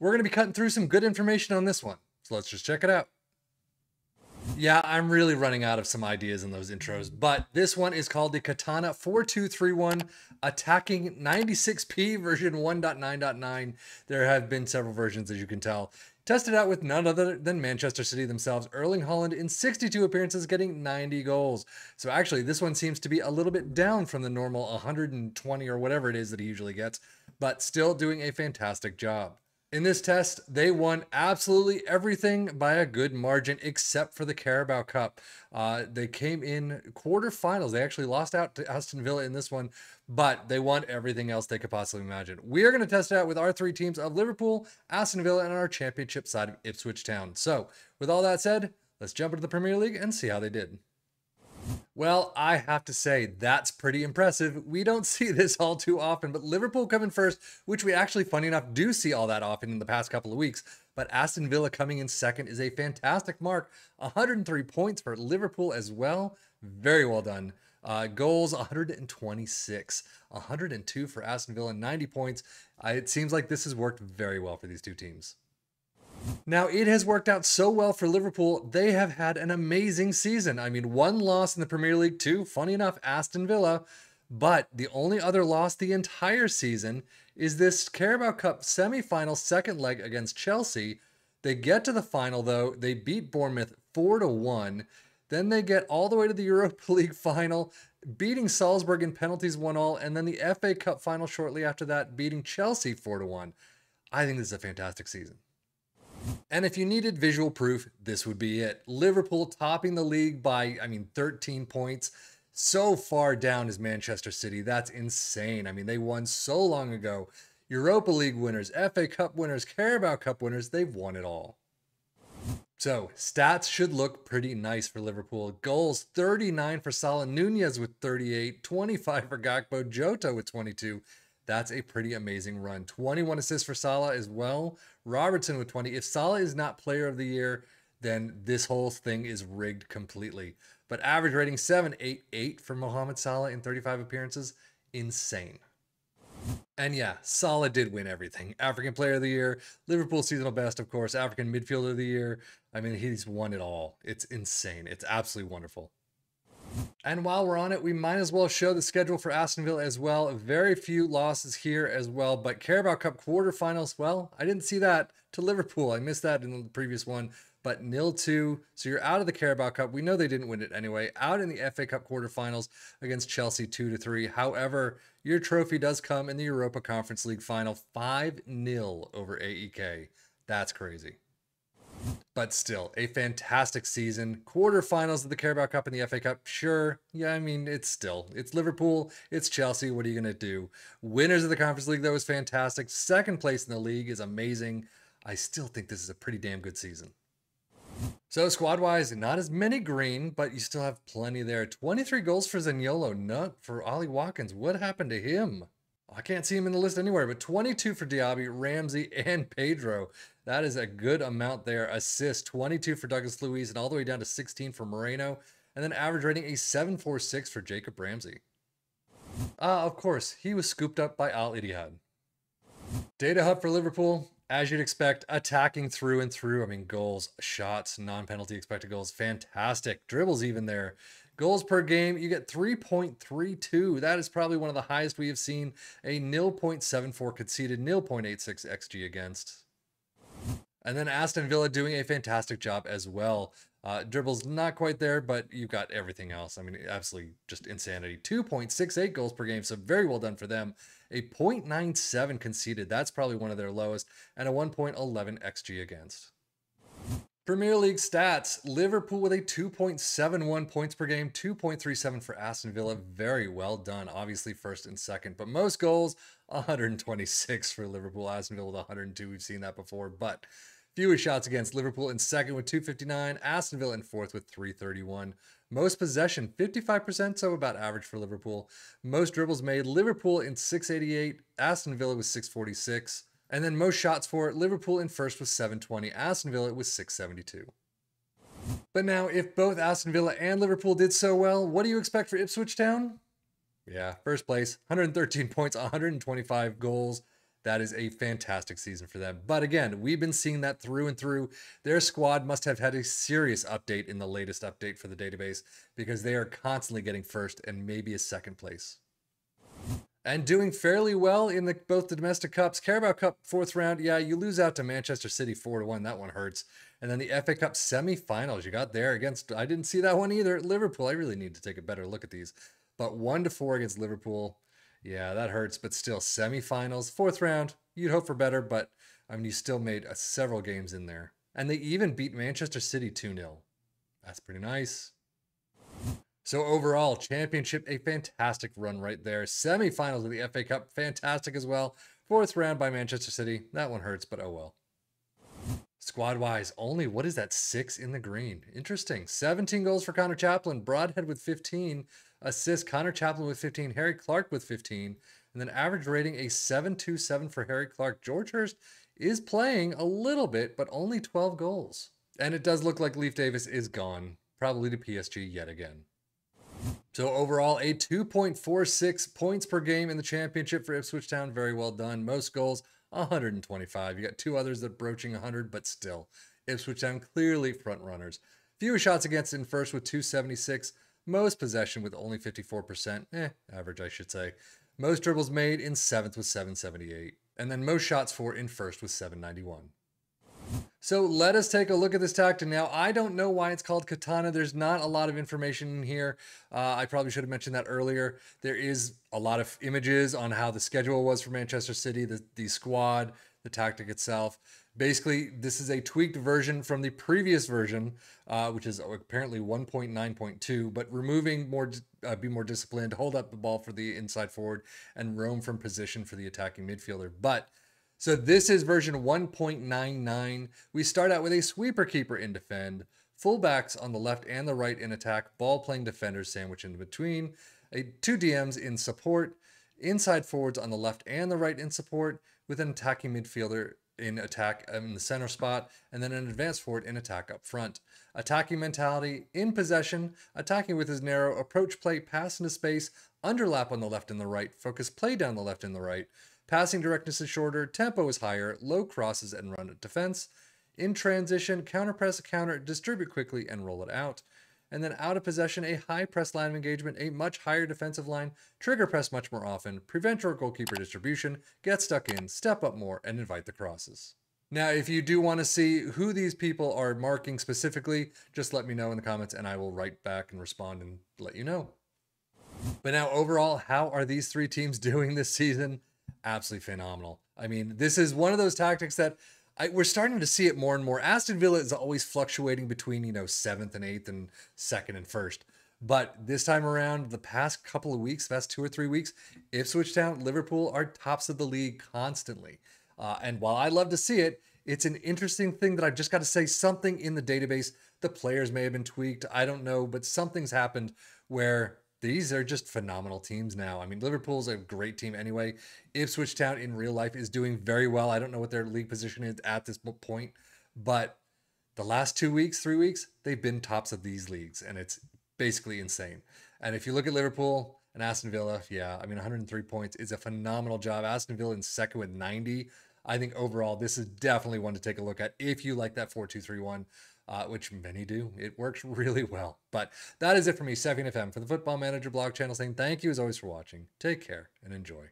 we're going to be cutting through some good information on this one. So let's just check it out. Yeah, I'm really running out of some ideas in those intros, but this one is called the Katana 4231 Attacking 96P version 1.9.9. There have been several versions, as you can tell. Tested out with none other than Manchester City themselves, Erling Haaland in 62 appearances getting 90 goals. So actually, this one seems to be a little bit down from the normal 120 or whatever it is that he usually gets, but still doing a fantastic job. In this test, they won absolutely everything by a good margin, except for the Carabao Cup. They came in quarterfinals. They actually lost out to Aston Villa in this one, but they won everything else they could possibly imagine. We are going to test it out with our three teams of Liverpool, Aston Villa, and our championship side of Ipswich Town. So, with all that said, let's jump into the Premier League and see how they did. Well, I have to say, that's pretty impressive. We don't see this all too often, but Liverpool coming first, which we actually, funny enough, do see all that often in the past couple of weeks. But Aston Villa coming in second is a fantastic mark. 103 points for Liverpool as well. Very well done. Goals, 126. 102 for Aston Villa, 90 points. It seems like this has worked very well for these two teams. Now, it has worked out so well for Liverpool. They have had an amazing season. I mean, one loss in the Premier League to, funny enough, Aston Villa. But the only other loss the entire season is this Carabao Cup semi-final second leg against Chelsea. They get to the final, though. They beat Bournemouth 4-1. Then they get all the way to the Europa League final, beating Salzburg in penalties 1-1. And then the FA Cup final shortly after that, beating Chelsea 4-1. I think this is a fantastic season. And if you needed visual proof, this would be it. Liverpool topping the league by, 13 points. So far down is Manchester City. That's insane. I mean, they won so long ago. Europa League winners, FA Cup winners, Carabao Cup winners, they've won it all. So, stats should look pretty nice for Liverpool. Goals, 39 for Salah, Nunez with 38, 25 for Gakpo, Jota with 22. That's a pretty amazing run. 21 assists for Salah as well. Robertson with 20. If Salah is not player of the year, then this whole thing is rigged completely. But average rating 7.88 for Mohamed Salah in 35 appearances. Insane. And yeah, Salah did win everything. African player of the year, Liverpool seasonal best, of course, African midfielder of the year. I mean, he's won it all. It's insane. It's absolutely wonderful. And while we're on it, we might as well show the schedule for Aston Villa as well. Very few losses here as well, but Carabao Cup quarterfinals, well, I didn't see that to Liverpool. I missed that in the previous one, but 0-2. So you're out of the Carabao Cup. We know they didn't win it anyway. Out in the FA Cup quarterfinals against Chelsea 2-3. However, your trophy does come in the Europa Conference League final 5-0 over AEK. That's crazy. But still, a fantastic season. Quarterfinals of the Carabao Cup and the FA Cup, sure. Yeah, it's Liverpool, it's Chelsea. What are you going to do? Winners of the Conference League, though, is fantastic. Second place in the league is amazing. I still think this is a pretty damn good season. So squad-wise, not as many green, but you still have plenty there. 23 goals for Zaniolo, not for Ollie Watkins. What happened to him? I can't see him in the list anywhere, but 22 for Diaby, Ramsey, and Pedro. That is a good amount there. Assists, 22 for Douglas Luiz, and all the way down to 16 for Moreno. And then average rating, a 7.46 for Jacob Ramsey. Of course, he was scooped up by Al Ittihad. Data hub for Liverpool, as you'd expect, attacking through and through. I mean, goals, shots, non-penalty expected goals, fantastic. Dribbles even there. Goals per game, you get 3.32. That is probably one of the highest we have seen. A 0.74 conceded, 0.86 XG against. And then Aston Villa doing a fantastic job as well. Dribbles not quite there, but you've got everything else. I mean, absolutely just insanity. 2.68 goals per game, so very well done for them. A 0.97 conceded, that's probably one of their lowest, and a 1.11 XG against. Premier League stats, Liverpool with a 2.71 points per game, 2.37 for Aston Villa. Very well done. Obviously first and second, but most goals, 126 for Liverpool. Aston Villa with 102. We've seen that before, but fewest shots against. Liverpool in second with 259, Aston Villa in fourth with 331. Most possession, 55%, so about average for Liverpool. Most dribbles made, Liverpool in 688, Aston Villa with 646. And then most shots for Liverpool in first was 720. Aston Villa was 672. But now, if both Aston Villa and Liverpool did so well, what do you expect for Ipswich Town? Yeah, first place, 113 points, 125 goals. That is a fantastic season for them. But again, we've been seeing that through and through. Their squad must have had a serious update in the latest update for the database, because they are constantly getting first and maybe a second place. And doing fairly well in both the domestic cups. Carabao Cup 4th round, yeah, you lose out to Manchester City 4-1. That one hurts. And then the FA Cup semi-finals, you got there against, I didn't see that one either, Liverpool. I really need to take a better look at these. But 1-4 against Liverpool, yeah, that hurts. But still, semi-finals, 4th round, you'd hope for better. But I mean, you still made several games in there. And they even beat Manchester City 2-0. That's pretty nice. So overall, championship, a fantastic run right there. Semi-finals of the FA Cup, fantastic as well. 4th round by Manchester City. That one hurts, but oh well. Squad-wise, only, what is that, 6 in the green? Interesting. 17 goals for Connor Chaplin. Broadhead with 15 assists. Connor Chaplin with 15. Harry Clark with 15. And then average rating, a 7.27 for Harry Clark. George Hurst is playing a little bit, but only 12 goals. And it does look like Leif Davis is gone. Probably to PSG yet again. So overall, a 2.46 points per game in the championship for Ipswich Town. Very well done. Most goals, 125. You got 2 others that broaching 100, but still, Ipswich Town clearly front runners. Fewest shots against in first with 276. Most possession with only 54%. Average, I should say. Most dribbles made in 7th with 778. And then most shots for in first with 791. So let us take a look at this tactic. Now, I don't know why it's called Katana. There's not a lot of information in here. I probably should have mentioned that earlier. There is a lot of images on how the schedule was for Manchester City, the squad, the tactic itself. Basically, this is a tweaked version from the previous version, which is apparently 1.9.2, but removing more, be more disciplined, hold up the ball for the inside forward, and roam from position for the attacking midfielder. So this is version 1.99. We start out with a sweeper keeper in defend, fullbacks on the left and the right in attack, ball-playing defenders sandwiched in between, 2 DMs in support, inside forwards on the left and the right in support, with an attacking midfielder in attack in the center spot, and then an advanced forward in attack up front. Attacking mentality, in possession, attacking with his narrow, approach play, pass into space, underlap on the left and the right, focus play down the left and the right. Passing directness is shorter, tempo is higher, low crosses and run at defense. In transition, counter press a counter, distribute quickly and roll it out. And then out of possession, a high press line of engagement, a much higher defensive line, trigger press much more often, prevent your goalkeeper distribution, get stuck in, step up more, and invite the crosses. Now, if you do want to see who these people are marking specifically, just let me know in the comments and I will write back and respond and let you know. But now overall, how are these 3 teams doing this season? Absolutely phenomenal. I mean, this is one of those tactics that we're starting to see it more and more. Aston Villa is always fluctuating between, 7th and 8th and 2nd and 1st. But this time around, the past couple of weeks, past 2 or 3 weeks, Ipswich Town, Liverpool are tops of the league constantly. And while I love to see it, it's an interesting thing that I've just got to say, something in the database, the players may have been tweaked, I don't know, but something's happened where these are just phenomenal teams now. I mean, Liverpool's a great team anyway. Ipswich Town in real life is doing very well. I don't know what their league position is at this point, but the last 2 weeks, 3 weeks, they've been tops of these leagues, and it's basically insane. And if you look at Liverpool and Aston Villa, yeah, I mean, 103 points is a phenomenal job. Aston Villa in second with 90. I think overall, this is definitely one to take a look at if you like that 4-2-3-1. Which many do. It works really well. But that is it for me, Sefian FM, for the Football Manager blog channel, saying thank you as always for watching. Take care and enjoy.